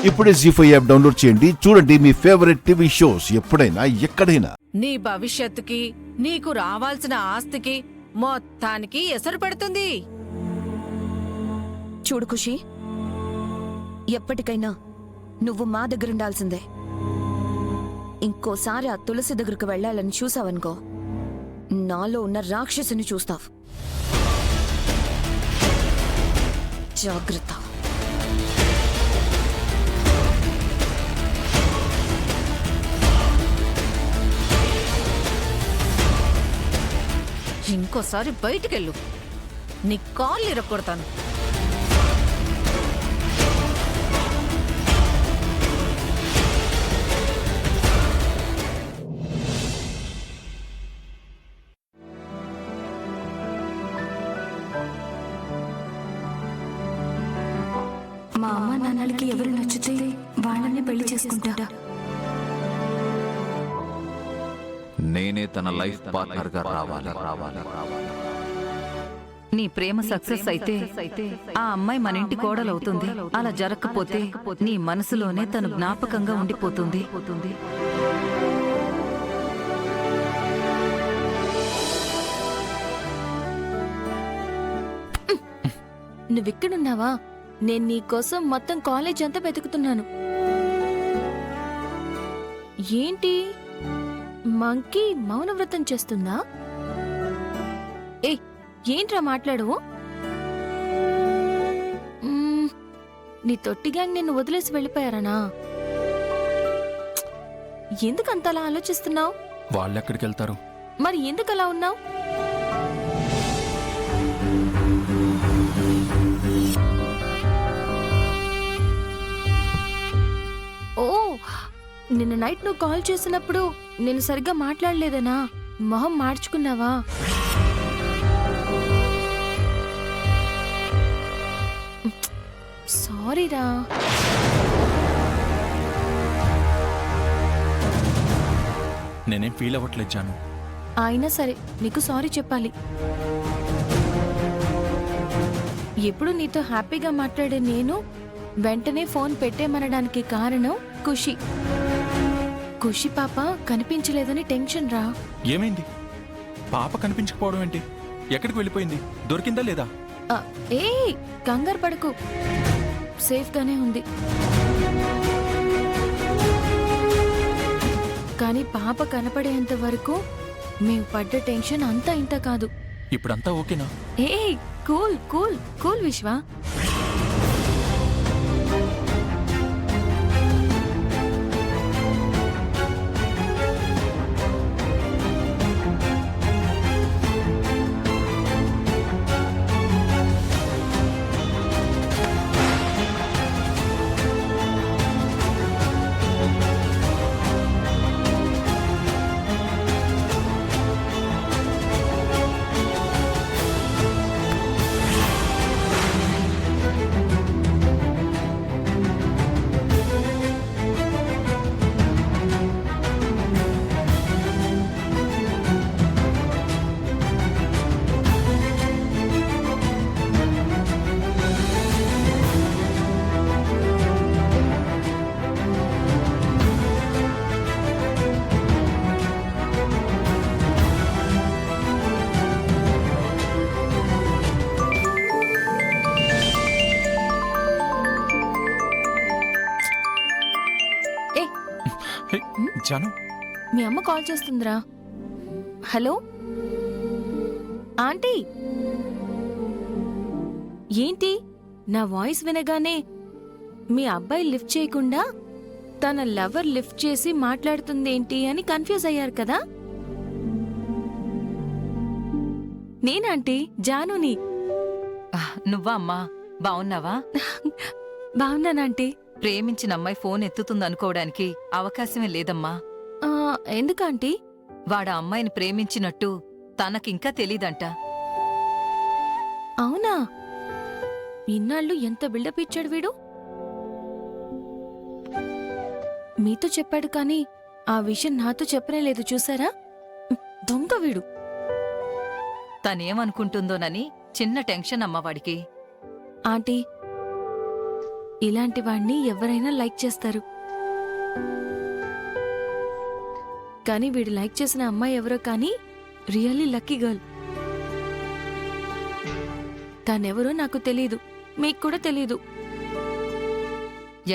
ఇప్పుడే జీ5 app download చేయండి. చూడండి మీ ఫేవరెట్ టీవీ షోస్ ఎప్పుడైనా ఎక్కడైనా. నీ భవిష్యత్తుకి నీకు రావాల్సిన ఆస్తికి మొత్తానికి ఎసరు పెడుతుంది. చూడు ఖుషి, ఎప్పటికైనా నువ్వు మా దగ్గరుండాల్సిందే. ఇంకోసారి ఆ తులసి దగ్గరకు వెళ్లాలని చూసావనుకో, నాలో ఉన్న రాక్షసుని చూస్తావు. జాగ్రత్త. ఇంకోసారి బయటికెళ్ళు, నీ కాళ్ళు ఇరక్కొడతాను. మా అమ్మ నాన్నలకి ఎవరు నచ్చితే వాళ్ళని పెళ్లి చేసుకుంటా. నేనే తన లైఫ్ పార్ట్నర్ గా రావాలి. నీ ప్రేమ సక్సెస్ అయితే ఆ అమ్మాయి మన ఇంటి కోడలవుతుంది. అలా జరగకపోతే నీ మనసులోనే తను జ్ఞాపకంగా ఉండిపోతుంది. నువ్విక్కడున్నావా? నేను నీకోసం మొత్తం కాలేజ్ అంతా వెతుకుతున్నాను. ఏంటి, మంకీ మౌనవ్రతం చేస్తుందా? ఏంట్రా మాట్లాడవు? నీ తొట్టి గ్యాంగ్ నిన్ను వదిలేసి వెళ్ళిపోయారనా? ఎందుకంతలా ఆలోచిస్తున్నావు? వాళ్ళెక్కడికి వెళ్తారు? మరి ఎందుకలా ఉన్నావు? ఓ, నిన్న నైట్ నువ్వు కాల్ చేసినప్పుడు నేను సరిగ్గా మాట్లాడలేదనా? మొహం మార్చుకున్నావా? సారీరా. నేనేం ఫీల్ అవ్వట్లేదు జాను. అయినా సరే నీకు సారీ చెప్పాలి. ఎప్పుడు నీతో హ్యాపీగా మాట్లాడే నేను వెంటనే ఫోన్ పెట్టేమనడానికి కారణం ఖుషి. ఖుషి పాప కనిపించలేదని టెన్షన్ రా. ఏమైంది? పాప కనిపించకపోవడం ఏంటి? ఎక్కడికి వెళ్ళిపోయింది? దొరికిందా లేదా? ఏ కంగారు పడకు, సేఫ్ గానే ఉంది. కానీ పాప కనపడేంత వరకు మేము పడ్డ టెన్షన్ అంతా ఇంత కాదు. ఇప్పుడంతా ఓకేనా? ఏ కూల్ కూల్ కూల్ విశ్వ. జాను, మీ అమ్మ కాల్ చేస్తుందిరా. Hello aunty. ఏంటి, నా వాయిస్ వినగానే మీ అబ్బాయి లిఫ్ట్ చేయకుండా తన లవర్ లిఫ్ట్ చేసి మాట్లాడుతుందేంటి అని కన్ఫ్యూజ్ అయ్యారు కదా? నేనాంటీ, జానుని. నువ్వా అమ్మా? బావున్నావా? బాగున్నానంటీ. ప్రేమించిన అమ్మాయి ఫోన్ ఎత్తుతుందనుకోవడానికి అవకాశమే లేదమ్మా. ఎందుకంటీ? వాడా అమ్మాయిని ప్రేమించినట్టు తనకింకా తెలీదంట. అవునా? ఇన్నాళ్ళు ఎంత బిల్డప్ ఇచ్చాడు వీడు. మీతో చెప్పాడు కానీ ఆ విషయం నాతో చెప్పనే లేదు, చూసారా? దొంగ వీడు. తనేమనుకుంటుందోనని చిన్న టెన్షన్ అమ్మవాడికి. ఆంటీ, ఇలాంటి వాణ్ణి ఎవరైనా లైక్ చేస్తారు. కానీ వీడు లైక్ చేసిన అమ్మాయి ఎవరో కానీ రియల్లీ లక్కీ గర్ల్. తనెవరో నాకు తెలీదు, మీకు కూడా తెలీదు.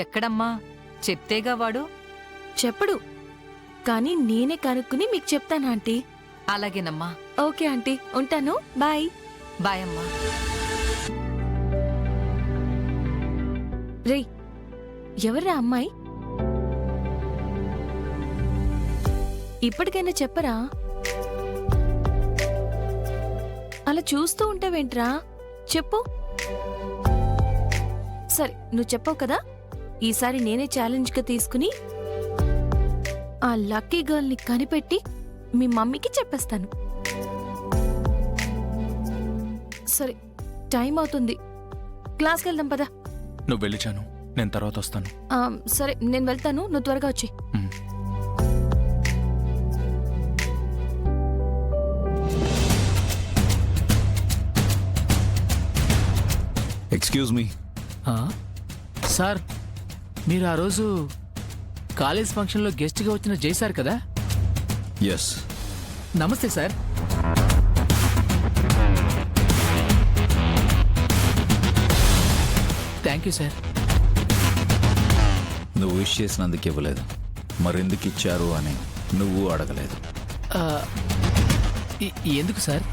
ఎక్కడమ్మా చెప్తేగా వాడు. చెప్పడు, కానీ నేనే కనుక్కుని మీకు చెప్తాను ఆంటీ. అలాగేనమ్మా. ఓకే ఆంటీ, ఉంటాను. బాయ్. బాయ్ అమ్మా. రేయ్, ఎవర్రా అమ్మాయి? ఇప్పటికైనా చెప్పరా? అలా చూస్తూ ఉంటావేంట్రా? చెప్పు. సరే, నువ్వు చెప్పావు కదా, ఈసారి నేనే ఛాలెంజ్గా తీసుకుని ఆ లక్కీ గర్ల్ని కనిపెట్టి మీ మమ్మీకి చెప్పేస్తాను. సరే, టైం అవుతుంది, క్లాస్కి వెళ్దాం పదా. నువ్వు వెళ్ళిచాను, నేను తర్వాత వస్తాను. సరే, నేను వెళ్తాను, నువ్వు త్వరగా వచ్చి. Excuse me. సార్, మీరు ఆ రోజు కాలేజ్ ఫంక్షన్లో గెస్ట్గా వచ్చిన జై సార్ కదా? ఎస్. నమస్తే సార్. Thank you sir. నువ్వు విష్ చేసినందుకు ఇవ్వలేదు, మరెందుకు ఇచ్చారు అని నువ్వు అడగలేదు. ఆ, ఎందుకు సార్?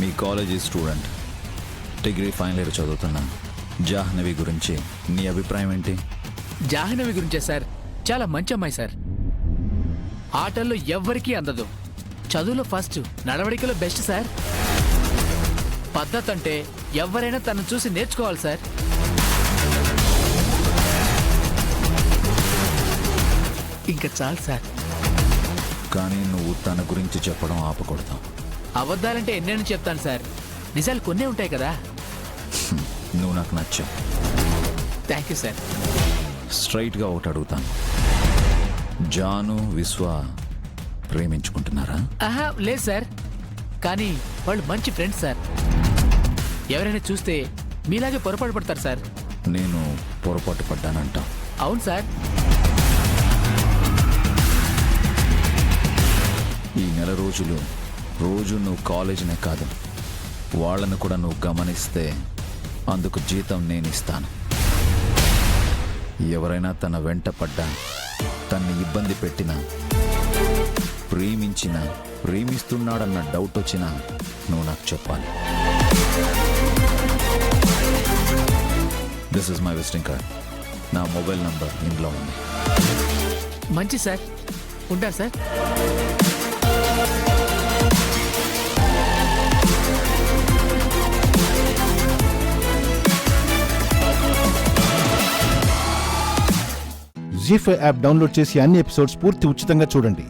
మీ college student, degree final year చదువుతున్నా జాహ్నవి గురించి నీ అభిప్రాయం ఏంటి? జాహ్నవి గురించే సార్. చాలా మంచి అమ్మాయి సార్. ఆటల్లో ఎవ్వరికీ అందదు, చదువులో ఫస్ట్, నడవడికలో బెస్ట్ సార్. పద్ధతి అంటే ఎవరైనా తనను చూసి నేర్చుకోవాలి సార్. ఇంకా చాలు సార్. కానీ నువ్వు తన గురించి చెప్పడం ఆపకూడదు. అబద్ధాలంటే ఎన్నెన్ని చెప్తాను సార్, నిజాలు కొన్నే ఉంటాయి కదా. నువ్వు నాకు నచ్చావు. Thank you sir. స్ట్రైట్గా ఒకటి అడుగుతాను, జాను విశ్వ ప్రేమించుకుంటున్నారా? ఆహా, లేదు సార్. కానీ వాళ్ళు మంచి ఫ్రెండ్స్ సార్. ఎవరైనా చూస్తే మీలాగే పొరపాటు పడతారు సార్. నేను పొరపాటు పడ్డానంటా? అవును సార్. ఈ నెల రోజులు రోజు నువ్వు కాలేజీనే కాదు, వాళ్ళను కూడా నువ్వు గమనిస్తే అందుకు జీతం నేను ఇస్తాను. ఎవరైనా తన వెంట పడ్డా, తన్ని ఇబ్బంది పెట్టినా, ప్రేమించినా, ప్రేమిస్తున్నాడన్న డౌట్ వచ్చినా నువ్వు నాకు చెప్పాలి. This is my visiting card. నా మొబైల్ నంబర్ ఇందులో ఉంది. మంచి సార్, ఉంటారు సార్. జీ5 యాప్ డౌన్లోడ్ చేసి అన్ని ఎపిసోడ్స్ పూర్తి ఉచితంగా చూడండి.